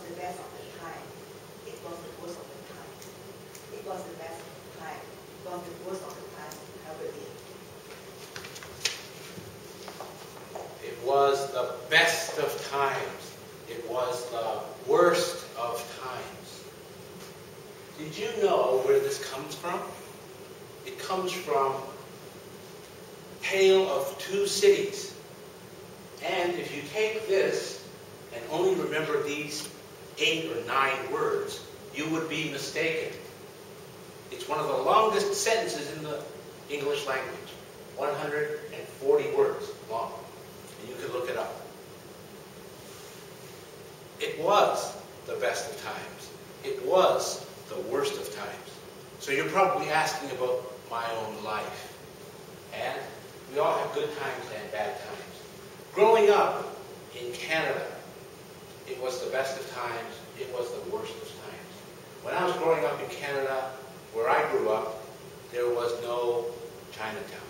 the best of the time. It was the worst of the time. It was the best of the time. It was the worst of the time. Herbert did. It was the best of times. It was the worst of times. Did you know where this comes from? It comes from Tale of Two Cities. And if you take this and only remember these 8 or 9 words, you would be mistaken. It's one of the longest sentences in the English language. 140 words long. And you can look it up. It was the best of times. It was the worst of times. So you're probably asking about my own life. And we all have good times and bad times. Growing up in Canada, it was the best of times. It was the worst of times. When I was growing up in Canada, where I grew up, there was no Chinatown.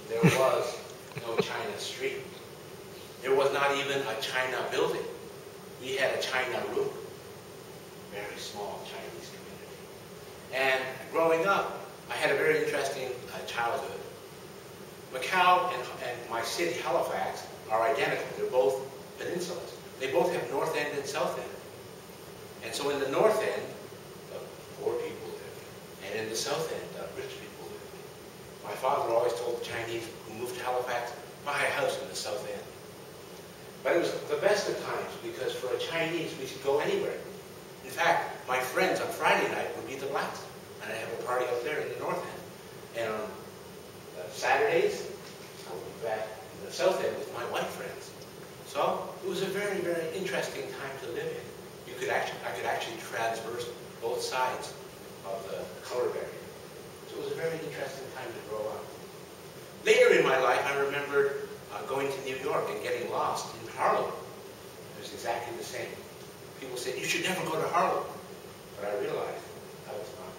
There was no China Street. There was not even a China building. We had a China room. Very small Chinese community. And growing up, I had a very interesting childhood. Macau and my city, Halifax, are identical. They're both peninsulas. They both have north end and south end. And so in the north end, the poor people live. And in the south end, the rich people live. My father always told the Chinese who moved to Halifax, buy a house in the south end. But it was the best of times because for a Chinese, we could go anywhere. In fact, my friends on Friday night would be the blacks. And I have a party up there in the north end. And on Saturdays, I would be back in the south end with my white friends. So it was a very, very interesting time to live in. I could actually traverse both sides of the color barrier. So it was a very interesting time to grow up. Later in my life, I remembered going to New York and getting lost in Harlem. It was exactly the same. People said, you should never go to Harlem. But I realized I was not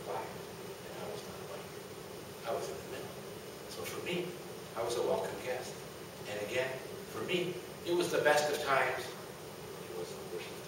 black and I was not white. I was in the middle. So for me, I was a welcome guest. And again, for me, it was the best of times. It was the worst of times.